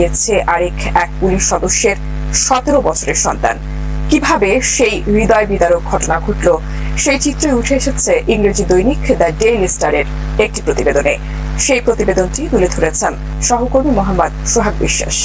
গিয়েছে এক পুলিশ সদস্যের 17 বছরের সন্তান। কিভাবে সেই হৃদয় বিদারক ঘটনা ঘটল সেই চিত্রে উঠে এসেছে ইংরেজি দৈনিক দ্য ডেইলি স্টারের একটি প্রতিবেদনে। সেই প্রতিবেদনটি তুলে ধরেছেন সহকর্মী মোহাম্মদ সোহাগ বিশ্বাস।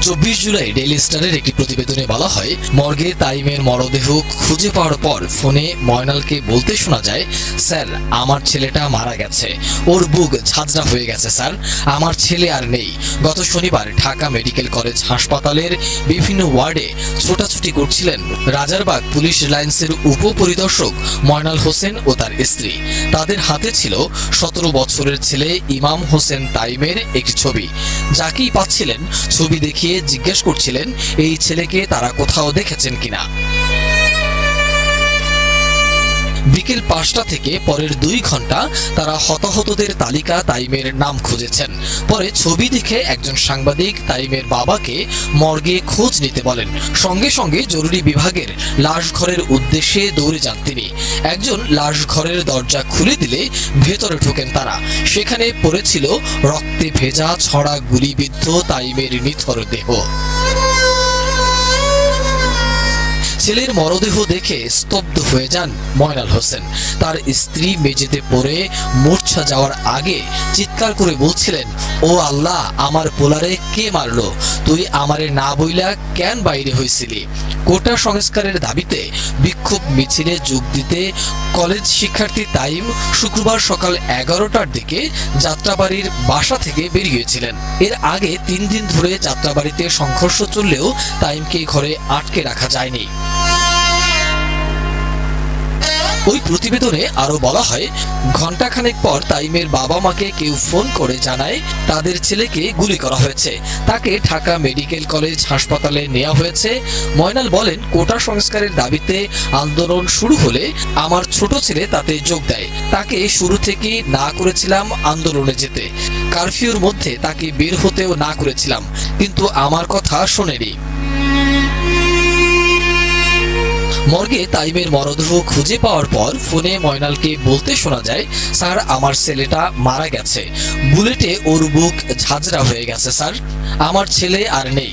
24 জুলাই ডেইলি স্টারের একটি প্রতিবেদনে বলা হয়, মর্গে তাইমের মরদেহ খুঁজে পাওয়ার পর ফোনে ময়নালকে বলতে শোনা যায়, স্যার আমার ছেলেটা মারা গেছে, ওর বুক ঝাঁঝরা হয়ে গেছে স্যার, আমার ছেলে আর নেই। গত শনিবার ঢাকা মেডিকেল কলেজ হাসপাতালের বিভিন্ন ওয়ার্ডে ছোটাছুটি করছিলেন রাজারবাগ পুলিশ লাইন্সের উপপরিদর্শক ময়নাল হোসেন ও তার স্ত্রী। তাদের হাতে ছিল 17 বছরের ছেলে ইমাম হোসেন তাইমের একটি ছবি। যাকেই পাচ্ছিলেন ছবি দেখিয়ে জিজ্ঞেস করছিলেন এই ছেলেকে তারা কোথাও দেখেছেন কিনা। বিকেল 5টা থেকে পরের 2 ঘন্টা তারা হতাহতদের তালিকা তাইমের নাম খুঁজেছেন। পরে ছবি দেখে একজন সাংবাদিক তাইমের বাবাকে মর্গে খোঁজ নিতে বলেন। সঙ্গে সঙ্গে জরুরি বিভাগের লাশ ঘরের উদ্দেশ্যে দৌড়ে যান তিনি। একজন লাশ ঘরের দরজা খুলে দিলে ভেতরে ঢোকেন তারা। সেখানে পড়েছিল রক্তে ভেজা ছড়া গুলিবিদ্ধ তাইমের নিথর দেহ। ছেলের মরদেহ দেখে স্তব্ধ হয়ে যান ময়নাল হোসেন। তার স্ত্রী মেঝেতে পড়ে মূর্ছা যাওয়ার আগে চিৎকার করে বলছিলেন, ও আল্লাহ, আমার পোলারে কে মারলো? তুই আমারে না বইলা কেন বাইরে হয়েছিলি? কোটা সংস্কারের দাবিতে বিক্ষোভ মিছিলে যোগ দিতে কলেজ শিক্ষার্থী তাইম শুক্রবার সকাল 11টার দিকে যাত্রাবাড়ির বাসা থেকে বেরিয়েছিলেন। এর আগে 3 দিন ধরে যাত্রাবাড়িতে সংঘর্ষ চললেও তাইমকে ঘরে আটকে রাখা যায়নি। ওই প্রতিবেদনে আরো বলা হয়, ঘণ্টাখানেক পর তাইমের বাবা মাকে কেউ ফোন করে জানায় তাদের ছেলেকে গুলি করা হয়েছে। তাকে ঢাকা মেডিকেল কলেজ হাসপাতালে নেওয়া হয়েছে। ময়নাল বলেন, কোটা সংস্কারের দাবিতে আন্দোলন শুরু হলে আমার ছোট ছেলে তাতে যোগ দেয়। তাকে শুরু থেকেই না করেছিলাম আন্দোলনে যেতে, কারফিউর মধ্যে তাকে বের হতেও না করেছিলাম, কিন্তু আমার কথা শোনেনি। মর্গে তাইমের মরদেহ খুঁজে পাওয়ার পর ফোনে ময়নালকে বলতে শোনা যায়, স্যার আমার ছেলেটা মারা গেছে, বুলেটে ওর বুক ঝাঁঝরা হয়ে গেছে স্যার, আমার ছেলে আর নেই।